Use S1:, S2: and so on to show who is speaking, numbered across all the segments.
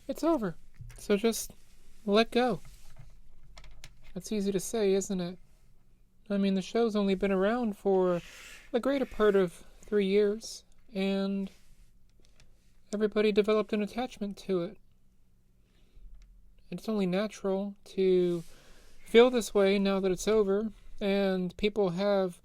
S1: It's over. So just let go. That's easy to say, isn't it? I mean, the show's only been around for the greater part of 3 years, and everybody developed an attachment to it. It's only natural to feel this way now that it's over, and people have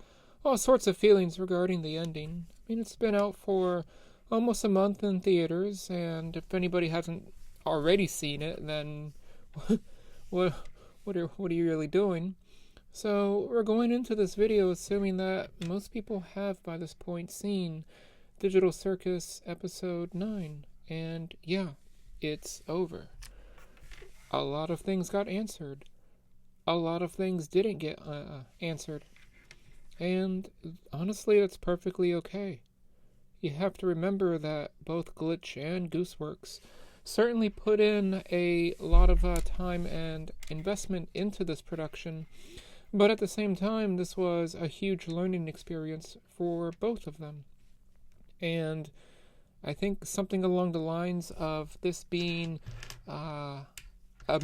S1: all sorts of feelings regarding the ending. I mean, it's been out for almost a month in theaters, and if anybody hasn't already seen it, then what what are you really doing? So we're going into this video assuming that most people have by this point seen Digital Circus episode 9, and yeah, it's over. A lot of things got answered. A lot of things didn't get answered. And honestly, that's perfectly okay. You have to remember that both Glitch and Gooseworks certainly put in a lot of time and investment into this production, but at the same time, this was a huge learning experience for both of them. And I think something along the lines of this being a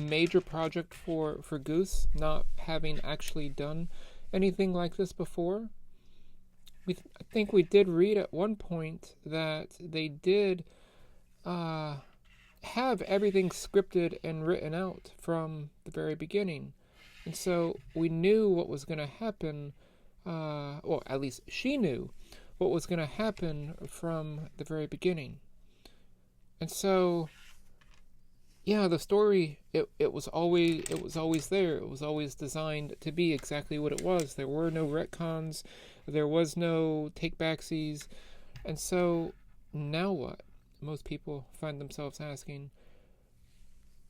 S1: major project for Goose, not having actually done anything like this before. I think we did read at one point that they did have everything scripted and written out from the very beginning. And so we knew what was going to happen, or at least she knew what was going to happen from the very beginning. And so, yeah, the story, it was always there. It was always designed to be exactly what it was. There were no retcons. There was no take-backsies. And so, now what? Most people find themselves asking.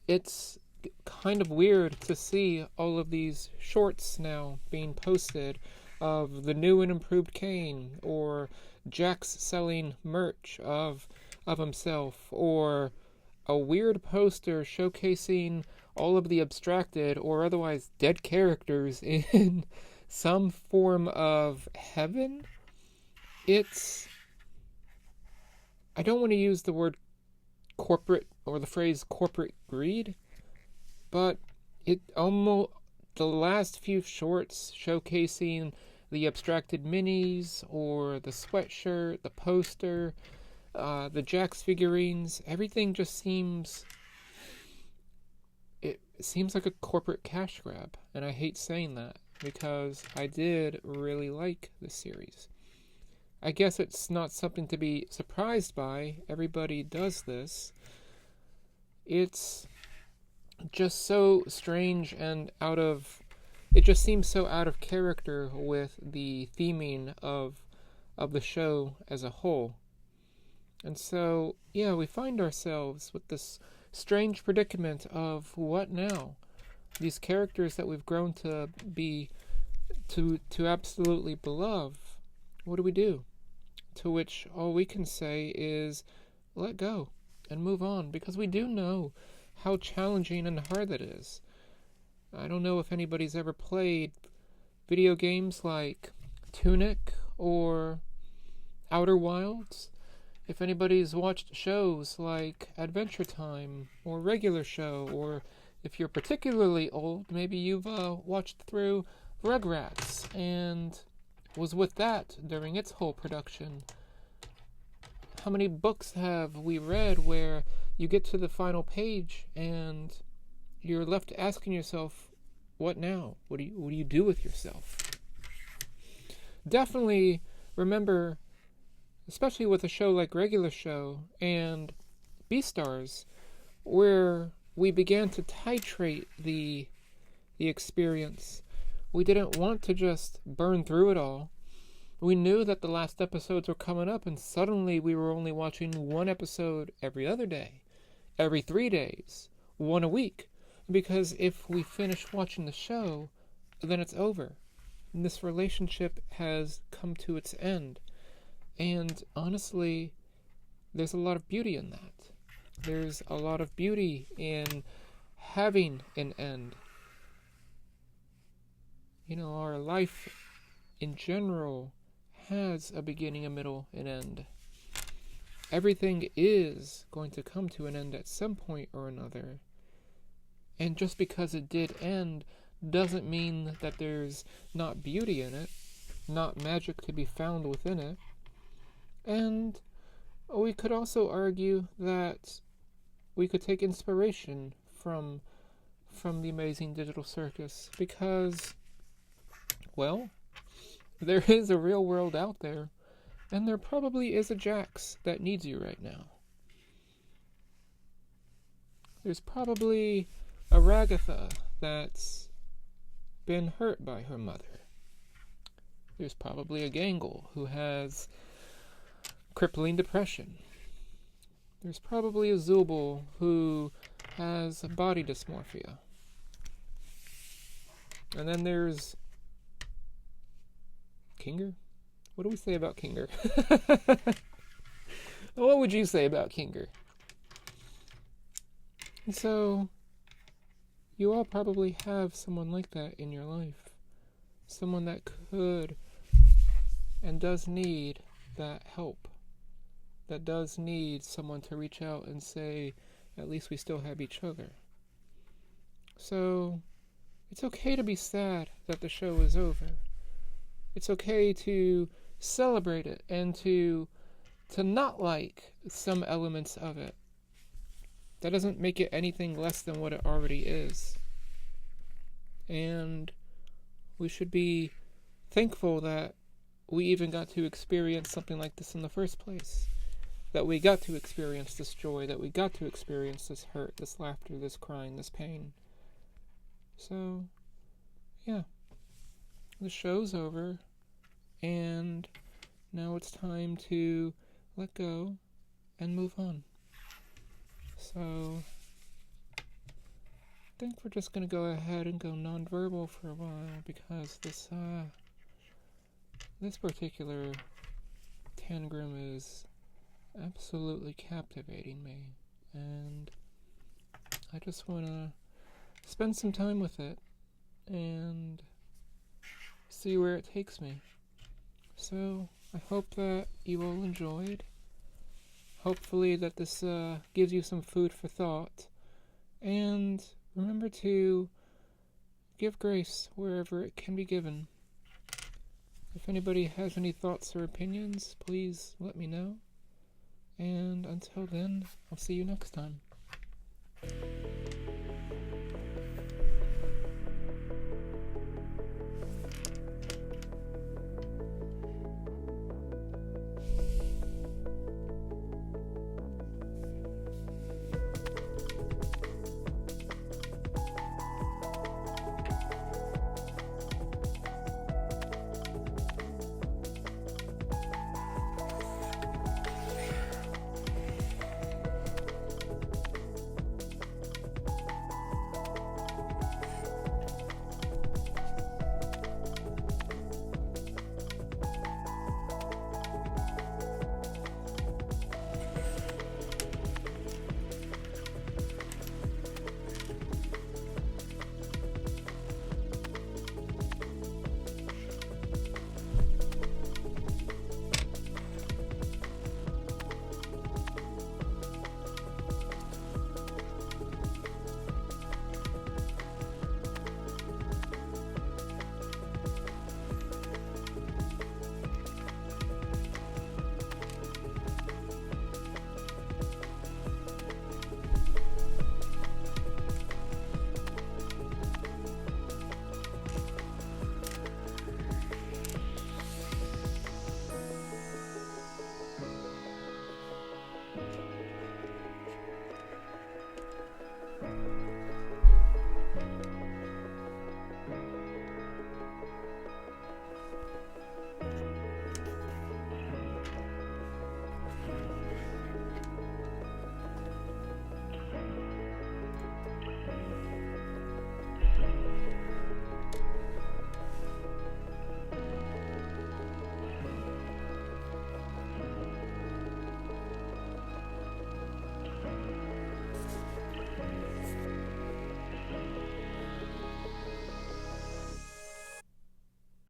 S1: It's kind of weird to see all of these shorts now being posted of the new and improved Kane, or Jax selling merch of himself, or a weird poster showcasing all of the abstracted or otherwise dead characters in some form of heaven. I don't want to use the word corporate or the phrase corporate greed, but the last few shorts showcasing the abstracted minis or the sweatshirt, the poster, the Jax figurines, everything just seems like a corporate cash grab, and I hate saying that because I did really like this series. I guess it's not something to be surprised by. Everybody does this. It's just so strange and it just seems so out of character with the theming of the show as a whole. And so, yeah, we find ourselves with this strange predicament of what now? These characters that we've grown to be to absolutely beloved. What do we do? To which all we can say is let go and move on, because we do know how challenging and hard that is. I don't know if anybody's ever played video games like Tunic or Outer Wilds. If anybody's watched shows like Adventure Time or Regular Show, or if you're particularly old, maybe you've watched through Rugrats and was with that during its whole production. How many books have we read where you get to the final page and you're left asking yourself, what now? What do you do with yourself? Definitely remember, especially with a show like Regular Show and Beastars, where we began to titrate the experience. We didn't want to just burn through it all. We knew that the last episodes were coming up, and suddenly we were only watching one episode every other day, every 3 days, one a week. Because if we finish watching the show, then it's over. And this relationship has come to its end. And honestly, there's a lot of beauty in that. There's a lot of beauty in having an end. You know, our life in general has a beginning, a middle, an end. everything is going to come to an end at some point or another. And just because it did end doesn't mean that there's not beauty in it, not magic to be found within it. And we could also argue that we could take inspiration from the amazing digital circus because, well, there is a real world out there, and there probably is a Jax that needs you right now. There's probably a Agatha that's been hurt by her mother. There's probably a Gangle who has crippling depression. There's probably a Zooble who has body dysmorphia. And then there's Kinger? What do we say about Kinger? What would you say about Kinger? And so, you all probably have someone like that in your life. Someone that could and does need that help. That does need someone to reach out and say, at least we still have each other. So, it's okay to be sad that the show is over. It's okay to celebrate it and to not like some elements of it. That doesn't make it anything less than what it already is. And we should be thankful that we even got to experience something like this in the first place. That we got to experience this joy, that we got to experience this hurt, this laughter, this crying, this pain. So, yeah. The show's over, and now it's time to let go and move on. So, I think we're just going to go ahead and go nonverbal for a while, because this particular tangram is absolutely captivating me, and I just want to spend some time with it and see where it takes me. So I hope that you all enjoyed. Hopefully that this gives you some food for thought, and remember to give grace wherever it can be given. If anybody has any thoughts or opinions, please let me know. And until then, I'll see you next time.